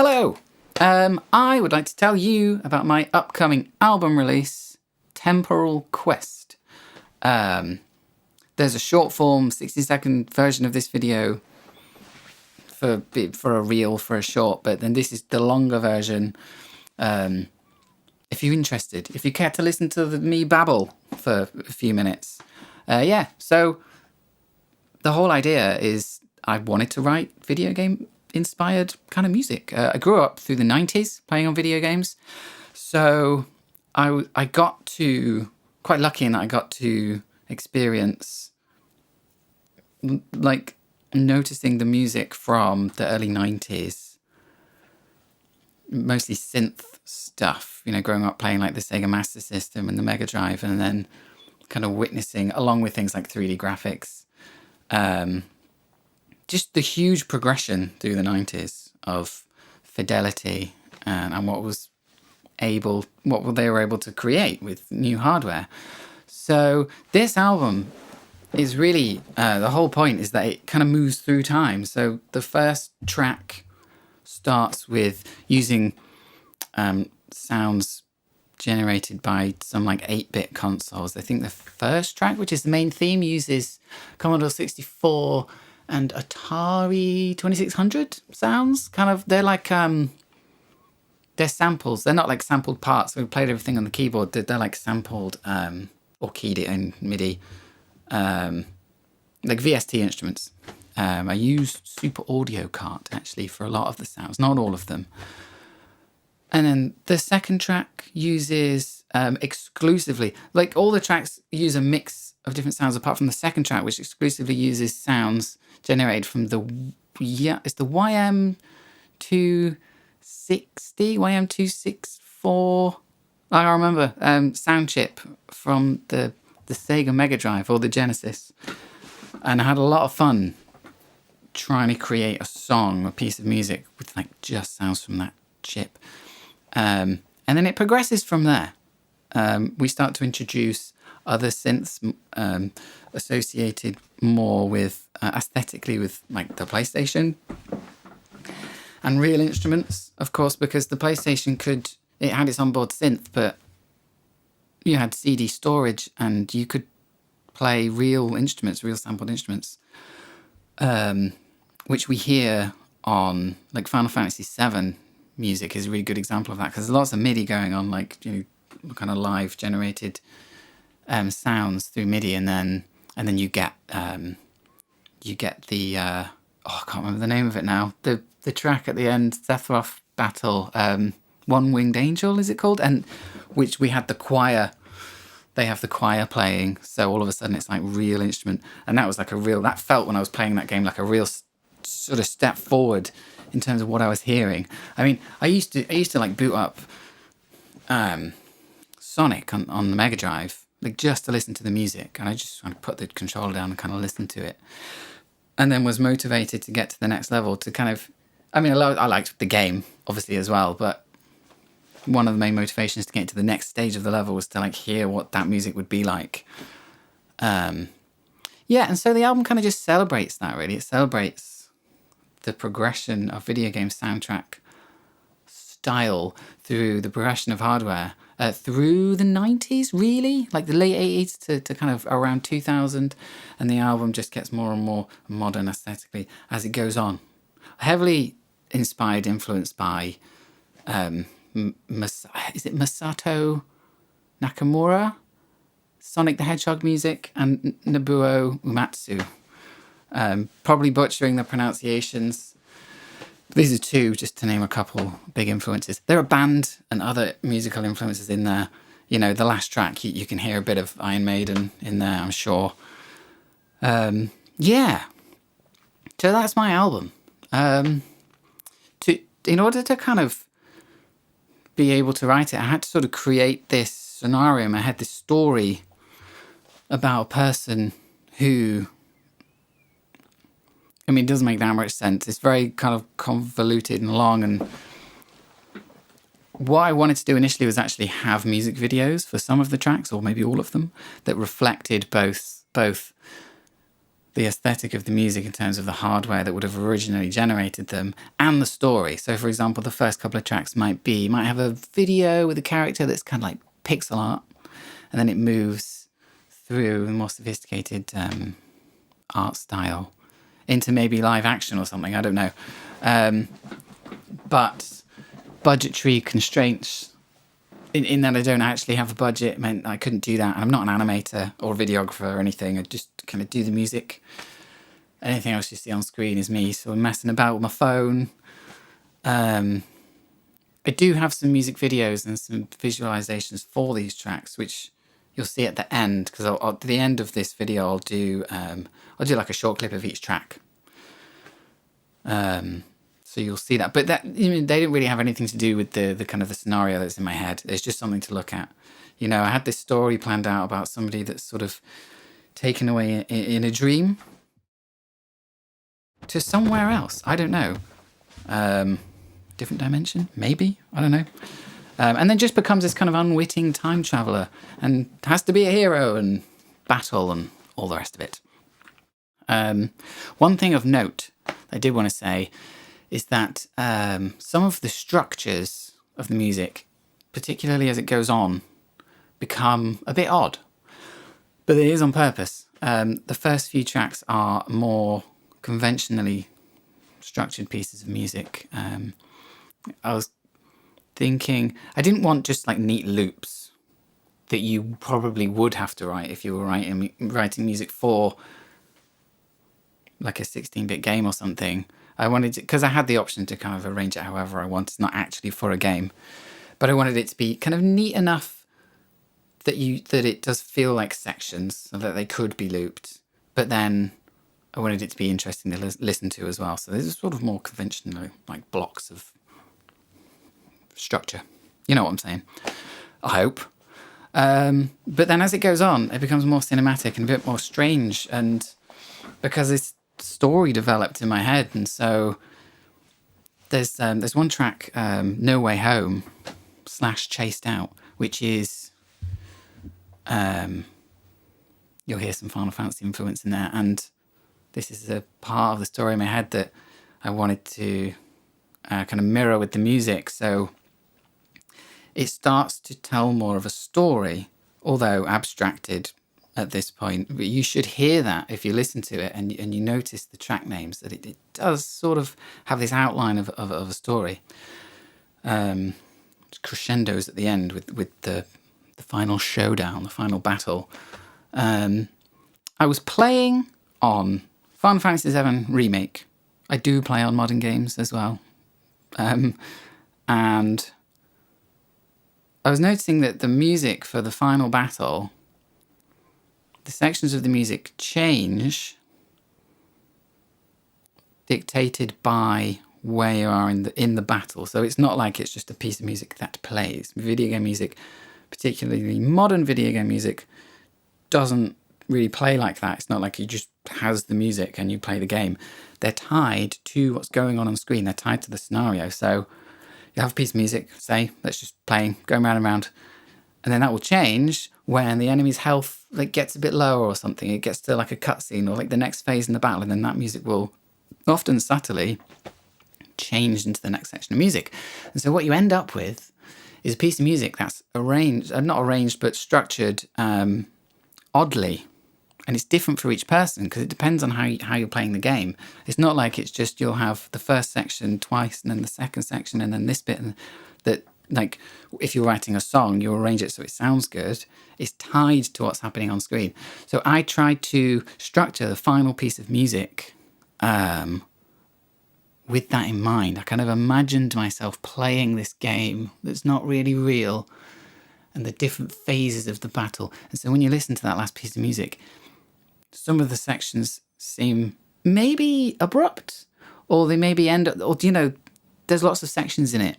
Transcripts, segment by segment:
Hello! I would like to tell you about my upcoming album release, Temporal Quest. There's a short form, 60-second version of this video for a reel, for a short, but then this is the longer version. If you're interested, if you care to listen to me babble for a few minutes. So the whole idea is I wanted to write video game inspired kind of music. I grew up through the 90s playing on video games. So I got to, quite lucky in that I got to experience like noticing the music from the early 90s, mostly synth stuff, you know, growing up playing like the Sega Master System and the Mega Drive, and then kind of witnessing, along with things like 3D graphics, just the huge progression through the 90s of fidelity and what they were able to create with new hardware. So this album is really, the whole point is that it kind of moves through time. So the first track starts with using sounds generated by some like 8-bit consoles. I think the first track, which is the main theme, uses Commodore 64 and Atari 2600 sounds. Kind of, they're like, they're samples. They're not like sampled parts. We played everything on the keyboard. They're like sampled or keyed it in MIDI, like VST instruments. I used Super Audio Cart actually for a lot of the sounds, not all of them. And then the second track uses exclusively, like all the tracks use a mix of different sounds apart from the second track, which exclusively uses sounds generated from it's the YM260, YM264, I remember, sound chip from the Sega Mega Drive or the Genesis. And I had a lot of fun trying to create a song, a piece of music with like just sounds from that chip. And then it progresses from there. We start to introduce other synths associated more with aesthetically with like the PlayStation, and real instruments, of course, because the PlayStation it had its onboard synth, but you had CD storage and you could play real instruments, real sampled instruments, which we hear on like Final Fantasy VII. Music is a really good example of that, because there's lots of MIDI going on, like, you know, kind of live generated sounds through MIDI, and then you get the I can't remember the name of it now. The track at the end, Sephiroth Battle, One Winged Angel, is it called? And which we had the choir. They have the choir playing, so all of a sudden it's like real instrument, and that was like that felt when I was playing that game like a real sort of step forward in terms of what I was hearing. I mean, I used to like boot up Sonic on the Mega Drive, like just to listen to the music, and I just kind of put the controller down and kind of listen to it, and then was motivated to get to the next level to kind of, I mean, I liked the game obviously as well, but one of the main motivations to get to the next stage of the level was to like hear what that music would be like. And so the album kind of just celebrates that, really. It celebrates the progression of video game soundtrack style through the progression of hardware through the 90s, really, like the late 80s to kind of around 2000, and the album just gets more and more modern aesthetically as it goes on. Heavily influenced by is it Masato Nakamura, Sonic the Hedgehog music, and Nobuo Uematsu. Probably butchering the pronunciations. These are two, just to name a couple big influences. There are band and other musical influences in there. You know, the last track, you can hear a bit of Iron Maiden in there, I'm sure. So that's my album. In order to kind of be able to write it, I had to sort of create this scenario in my head, this story about a person who, I mean, it doesn't make that much sense. It's very kind of convoluted and long. And what I wanted to do initially was actually have music videos for some of the tracks, or maybe all of them, that reflected both the aesthetic of the music in terms of the hardware that would have originally generated them and the story. So, for example, the first couple of tracks might have a video with a character that's kind of like pixel art, and then it moves through a more sophisticated art style into maybe live action or something. I don't know. But budgetary constraints in that I don't actually have a budget meant I couldn't do that. I'm not an animator or videographer or anything. I just kind of do the music. Anything else you see on screen is me. So I'm messing about with my phone. I do have some music videos and some visualizations for these tracks, which you'll see at the end, because at the end of this video I'll do like a short clip of each track. So you'll see that, but that, they didn't really have anything to do with the kind of the scenario that's in my head. It's just something to look at. I had this story planned out about somebody that's sort of taken away in a dream to somewhere else. I don't know. Different dimension, maybe. I don't know. And then just becomes this kind of unwitting time traveler and has to be a hero and battle and all the rest of it. One thing of note I did want to say is that some of the structures of the music, particularly as it goes on, become a bit odd. But it is on purpose. The first few tracks are more conventionally structured pieces of music. I was thinking, I didn't want just like neat loops that you probably would have to write if you were writing music for like a 16-bit game or something. I wanted to, because I had the option to kind of arrange it however I wanted, not actually for a game, but I wanted it to be kind of neat enough that it does feel like sections, so that they could be looped, but then I wanted it to be interesting to listen to as well. So there's sort of more conventional like blocks of structure. You know what I'm saying? I hope. But then as it goes on, it becomes more cinematic and a bit more strange, and because this story developed in my head, and so there's one track, No Way Home / Chased Out, which is you'll hear some Final Fantasy influence in there, and this is a part of the story in my head that I wanted to kind of mirror with the music. So it starts to tell more of a story, although abstracted at this point. But you should hear that if you listen to it and you notice the track names, that it does sort of have this outline of a story. Crescendos at the end with the final showdown, the final battle. I was playing on Final Fantasy VII Remake. I do play on modern games as well. And I was noticing that the music for the final battle, the sections of the music change dictated by where you are in the battle. So it's not like it's just a piece of music that plays. Video game music, particularly modern video game music, doesn't really play like that. It's not like you just has the music and you play the game. They're tied to what's going on screen. They're tied to the scenario. So you have a piece of music, say, that's just playing, going round and round, and then that will change when the enemy's health like gets a bit lower or something. It gets to like a cutscene or like the next phase in the battle, and then that music will often subtly change into the next section of music. And so what you end up with is a piece of music that's arranged, not arranged, but structured oddly. And it's different for each person because it depends on how you're playing the game. It's not like it's just you'll have the first section twice and then the second section and then this bit, and that, like, if you're writing a song, you arrange it so it sounds good. It's tied to what's happening on screen. So I tried to structure the final piece of music with that in mind. I kind of imagined myself playing this game that's not really real and the different phases of the battle. And so when you listen to that last piece of music, some of the sections seem maybe abrupt, or they maybe end up, or, there's lots of sections in it.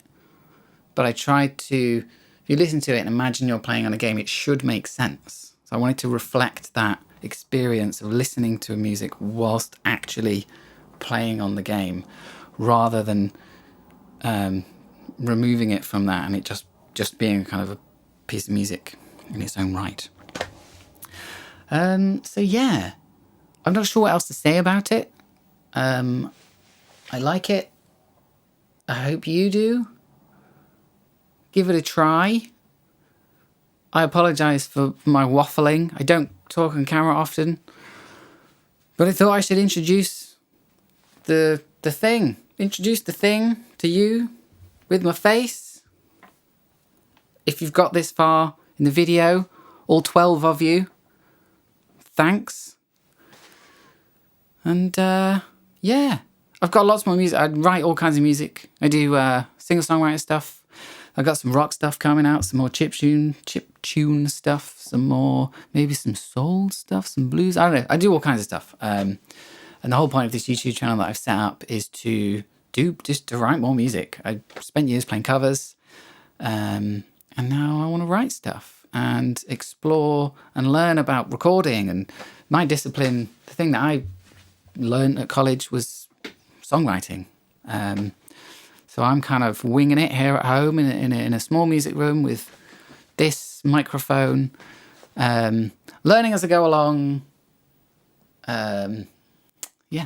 But I tried to, if you listen to it and imagine you're playing on a game, it should make sense. So I wanted to reflect that experience of listening to music whilst actually playing on the game, rather than removing it from that and it just being kind of a piece of music in its own right. So yeah, I'm not sure what else to say about it. I like it. I hope you do. Give it a try. I apologise for my waffling. I don't talk on camera often. But I thought I should introduce the thing. Introduce the thing to you with my face. If you've got this far in the video, all 12 of you, thanks. And yeah, I've got lots more music. I write all kinds of music. I do singer-songwriter stuff. I've got some rock stuff coming out, some more chiptune stuff, some more, maybe some soul stuff, some blues. I don't know. I do all kinds of stuff. And the whole point of this YouTube channel that I've set up is to write more music. I spent years playing covers, and now I want to write stuff and explore and learn about recording. And my discipline, the thing that I learned at college was songwriting. So I'm kind of winging it here at home in a small music room with this microphone, learning as I go along. Yeah.